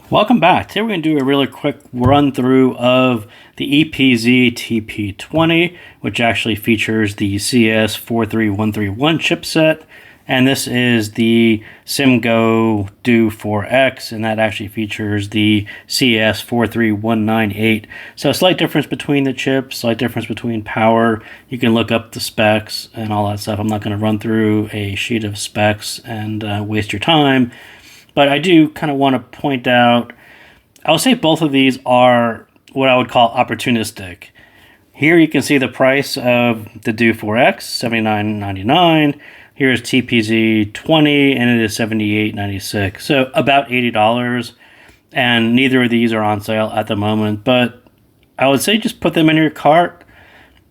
Welcome back. Today we're going to do a really quick run through of the EPZ TP20, which actually features the CS43131 chipset, and this is the Simgot DEW4X, and that actually features the CS43198. So a slight difference between the chips, slight difference between power. You can look up the specs and all that stuff. I'm not going to run through a sheet of specs and waste your time. But I do kind of want to point out, I would say both of these are what I would call opportunistic. Here you can see the price of the DEW4X, $79.99. Here's TPZ20, and it is $78.96. So about $80. And neither of these are on sale at the moment. But I would say just put them in your cart.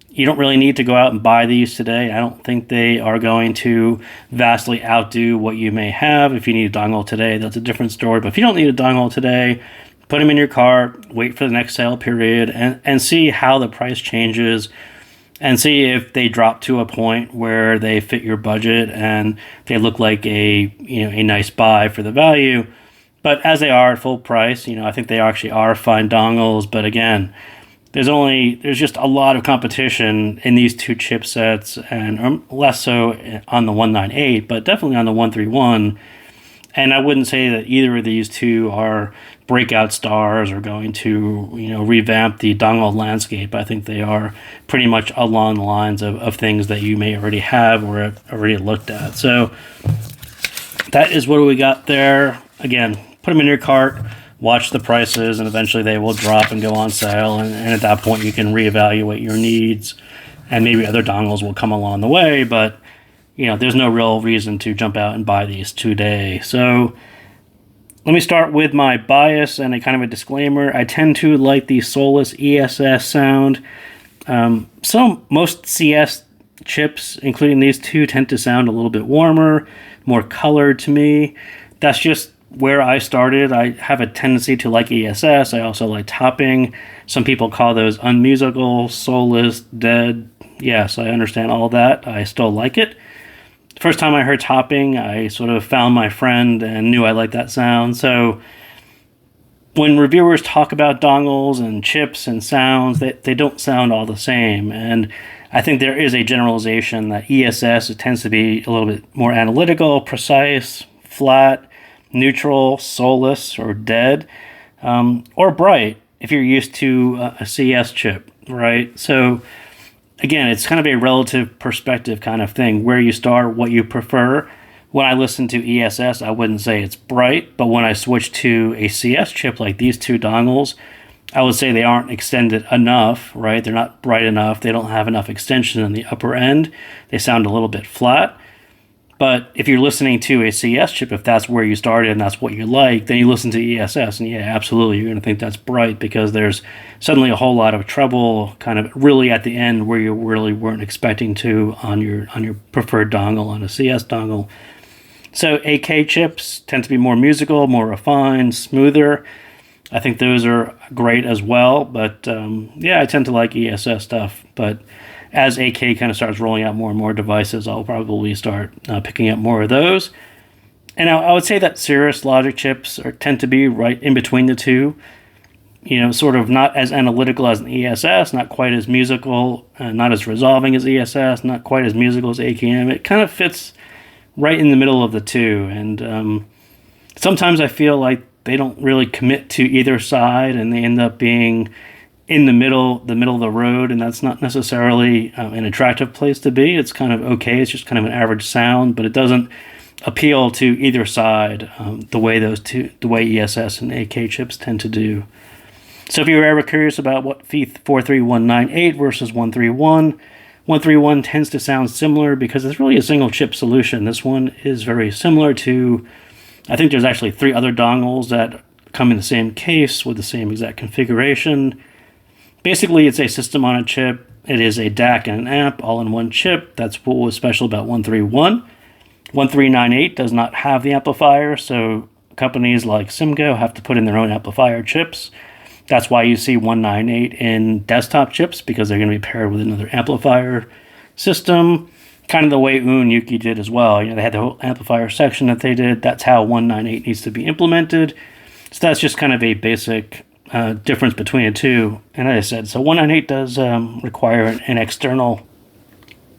You don't really need to go out and buy these today. I don't think they are going to vastly outdo what you may have. If you need a dongle today, that's a different story. But if you don't need a dongle today, put them in your cart, wait for the next sale period, and see how the price changes, and see if they drop to a point where they fit your budget and they look like a nice buy for the value. But as they are at full price, I think they actually are fine dongles. But again, there's just a lot of competition in these two chipsets, and less so on the 198, but definitely on the 131. And I wouldn't say that either of these two are breakout stars or going to revamp the dongle landscape. I think they are pretty much along the lines of things that you may already have or have already looked at. So that is what we got there. Again, put them in your cart, watch the prices, and eventually they will drop and go on sale. And at that point, you can reevaluate your needs, and maybe other dongles will come along the way. But there's no real reason to jump out and buy these today. So let me start with my bias and a kind of a disclaimer. I tend to like the soulless ESS sound. Most CS chips, including these two, tend to sound a little bit warmer, more colored to me. That's just where I started. I have a tendency to like ESS. I also like topping. Some people call those unmusical, soulless, dead. Yes, I understand all that. I still like it. The first time I heard topping, I sort of found my friend and knew I liked that sound. So when reviewers talk about dongles and chips and sounds, they don't sound all the same. And I think there is a generalization that ESS tends to be a little bit more analytical, precise, flat, neutral, soulless, or dead, or bright if you're used to a CS chip, right? So again, it's kind of a relative perspective kind of thing, where you start, what you prefer. When I listen to ESS, I wouldn't say it's bright, but when I switch to a CS chip like these two dongles, I would say they aren't extended enough, right? They're not bright enough. They don't have enough extension in the upper end. They sound a little bit flat. But if you're listening to a CS chip, if that's where you started and that's what you like, then you listen to ESS, and yeah, absolutely, you're going to think that's bright because there's suddenly a whole lot of treble kind of really at the end where you really weren't expecting to on your preferred dongle, on a CS dongle. So AK chips tend to be more musical, more refined, smoother. I think those are great as well, but yeah, I tend to like ESS stuff. But as AK kind of starts rolling out more and more devices, I'll probably start picking up more of those. And I would say that Cirrus Logic chips tend to be right in between the two. Sort of not as analytical as an ESS, not quite as musical, not as resolving as ESS, not quite as musical as AKM. It kind of fits right in the middle of the two. And sometimes I feel like they don't really commit to either side, and they end up being in the middle of the road, and that's not necessarily an attractive place to be. It's kind of okay. It's just kind of an average sound, but it doesn't appeal to either side the way ESS and AK chips tend to do. So if you were ever curious about what 43198 versus 131, 131 tends to sound similar because it's really a single chip solution. This one is very similar to, I think there's actually 3 other dongles that come in the same case with the same exact configuration. Basically, it's a system on a chip. It is a DAC and an amp all in one chip. That's what was special about 131. 1398 does not have the amplifier, so companies like Simgo have to put in their own amplifier chips. That's why you see 198 in desktop chips, because they're going to be paired with another amplifier system. Kind of the way Yuki did as well. They had the whole amplifier section that they did. That's how 198 needs to be implemented. So that's just kind of a basic difference between the two. And as I said, so 198 does require an external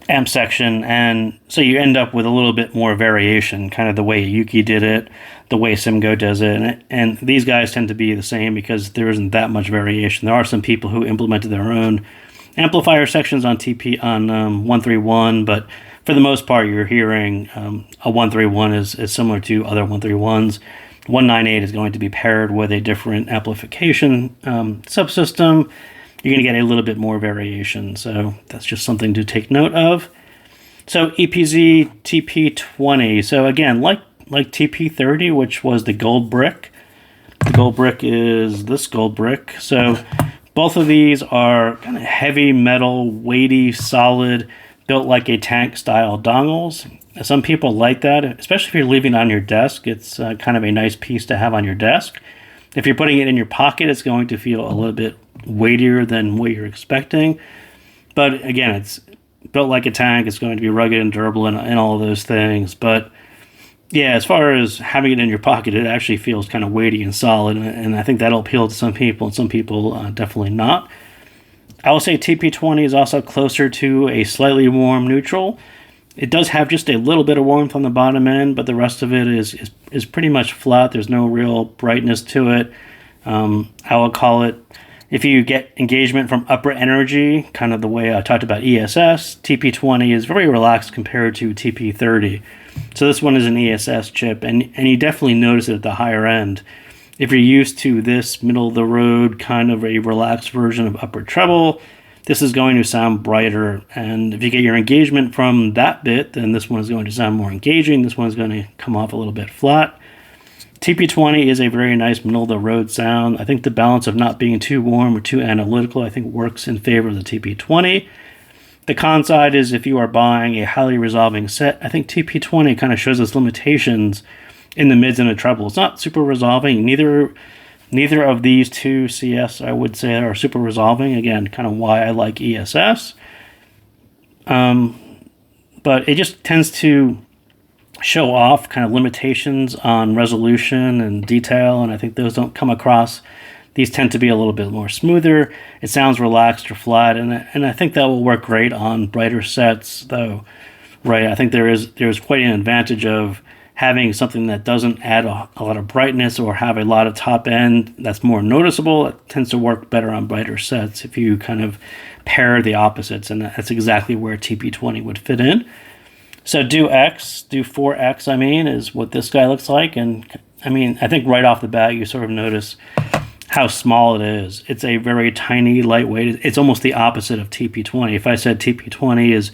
amp section, and so you end up with a little bit more variation, kind of the way Yuki did it, the way Simgot does it, and these guys tend to be the same because there isn't that much variation. There are some people who implemented their own amplifier sections on 131, but for the most part, you're hearing a 131 is similar to other 131s. 198 is going to be paired with a different amplification subsystem. You're going to get a little bit more variation, so that's just something to take note of. So EPZ TP20. So again, like TP30, which was the gold brick. The gold brick is this gold brick. So both of these are kind of heavy metal, weighty, solid, built like a tank style dongles. Some people like that, especially if you're leaving it on your desk. It's kind of a nice piece to have on your desk. If you're putting it in your pocket, it's going to feel a little bit weightier than what you're expecting. But again, it's built like a tank. It's going to be rugged and durable and all of those things. But yeah, as far as having it in your pocket, it actually feels kind of weighty and solid. And I think that'll appeal to some people, and some people definitely not. I will say TP20 is also closer to a slightly warm neutral. It does have just a little bit of warmth on the bottom end, but the rest of it is pretty much flat. There's no real brightness to it. I will call it, if you get engagement from upper energy, kind of the way I talked about ESS, TP20 is very relaxed compared to TP30. So this one is an ESS chip, and you definitely notice it at the higher end. If you're used to this middle-of-the-road kind of a relaxed version of upper treble, this is going to sound brighter. And if you get your engagement from that bit, then this one is going to sound more engaging. This one is going to come off a little bit flat. TP20 is a very nice middle-of-the-road sound. I think the balance of not being too warm or too analytical, I think, works in favor of the TP20. The con side is if you are buying a highly resolving set, I think TP20 kind of shows its limitations in the mids and the treble. It's not super resolving. Neither of these two CS, I would say, are super resolving. Again, kind of why I like ESS. But it just tends to show off kind of limitations on resolution and detail, and I think those don't come across. These tend to be a little bit more smoother. It sounds relaxed or flat, and I think that will work great on brighter sets, though. Right? I think there's quite an advantage of having something that doesn't add a lot of brightness or have a lot of top end that's more noticeable. It tends to work better on brighter sets if you kind of pair the opposites, and that's exactly where TP20 would fit in. So DEW4X, is what this guy looks like, and I think right off the bat you sort of notice how small it is. It's a very tiny, lightweight. It's almost the opposite of TP20. If I said TP20 is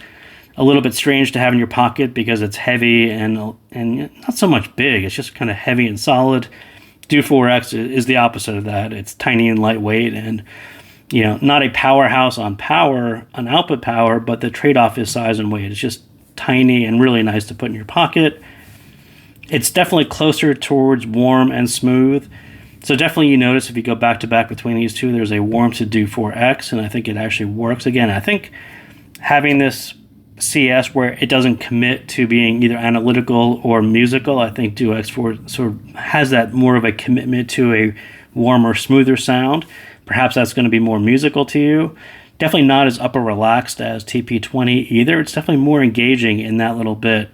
a little bit strange to have in your pocket because it's heavy and not so much big. It's just kind of heavy and solid. DEW4X is the opposite of that. It's tiny and lightweight, and not a powerhouse on output power, but the trade-off is size and weight. It's just tiny and really nice to put in your pocket. It's definitely closer towards warm and smooth. So definitely you notice if you go back to back between these two, there's a warmth to DEW4X, and I think it actually works. Again, I think having this CS where it doesn't commit to being either analytical or musical, I think DEW4X sort of has that more of a commitment to a warmer, smoother sound. Perhaps that's going to be more musical to you. Definitely not as upper relaxed as TP20 either. It's definitely more engaging in that little bit.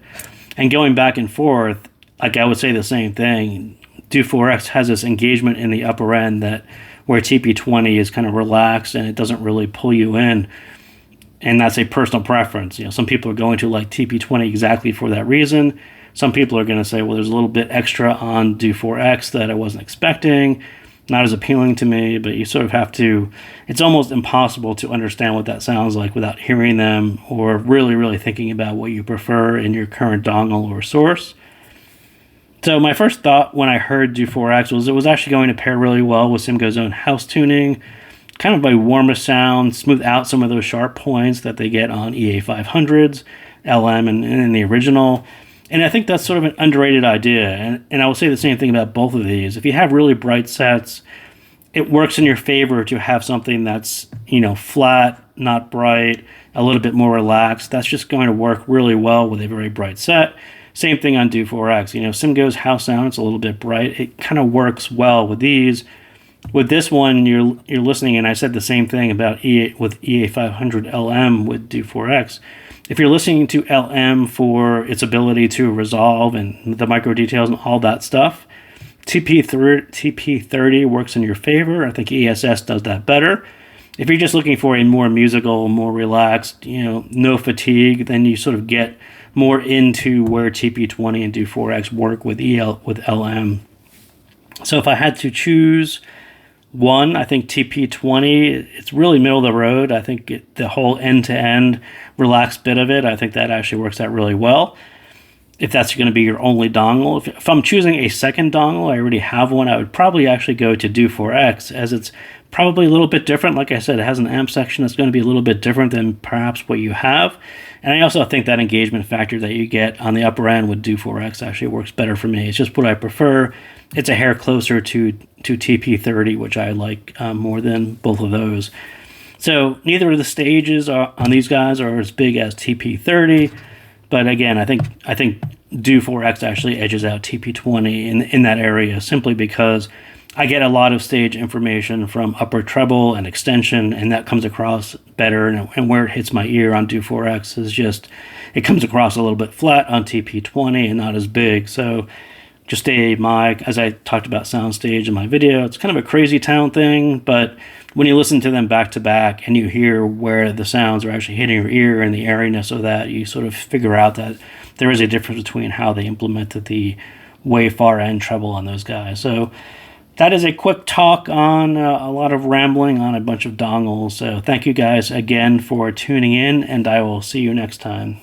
And going back and forth, like I would say the same thing. DEW4X has this engagement in the upper end that where TP20 is kind of relaxed and it doesn't really pull you in. And that's a personal preference. Some people are going to like TP20 exactly for that reason. Some people are going to say, well, there's a little bit extra on DEW4X that I wasn't expecting. Not as appealing to me, but you sort of have to, it's almost impossible to understand what that sounds like without hearing them or really, really thinking about what you prefer in your current dongle or source. So my first thought when I heard DEW4X was it was actually going to pair really well with Simgot's own house tuning, kind of a warmer sound, smooth out some of those sharp points that they get on EA500s, LM, and in the original. And I think that's sort of an underrated idea. And I will say the same thing about both of these. If you have really bright sets, it works in your favor to have something that's, flat, not bright, a little bit more relaxed. That's just going to work really well with a very bright set. Same thing on DEW4X. Simgo's house sound, it's a little bit bright. It kind of works well with these. With this one, you're listening, and I said the same thing about with EA500 LM with DEW4X. If you're listening to LM for its ability to resolve and the micro details and all that stuff, TP30 works in your favor. I think ESS does that better. If you're just looking for a more musical, more relaxed, no fatigue, then you sort of get more into where TP20 and DEW4X work with LM. So if I had to choose one, I think TP20, it's really middle of the road. I think the whole end-to-end relaxed bit of it, I think that actually works out really well. If that's going to be your only dongle. If I'm choosing a second dongle, I already have one, I would probably actually go to DEW4X, as it's probably a little bit different. Like I said, it has an amp section that's going to be a little bit different than perhaps what you have. And I also think that engagement factor that you get on the upper end with DEW4X actually works better for me. It's just what I prefer. It's a hair closer to TP30, which I like more than both of those. So neither of the stages on these guys are as big as TP30. But again, I think DEW4X actually edges out TP20 in that area, simply because I get a lot of stage information from upper treble and extension, and that comes across better. And where it hits my ear on DEW4X is just, it comes across a little bit flat on TP20 and not as big. So just as I talked about soundstage in my video, it's kind of a crazy town thing, but when you listen to them back to back and you hear where the sounds are actually hitting your ear and the airiness of that, you sort of figure out that there is a difference between how they implemented the way far end treble on those guys. So that is a quick talk on a lot of rambling on a bunch of dongles. So thank you guys again for tuning in, and I will see you next time.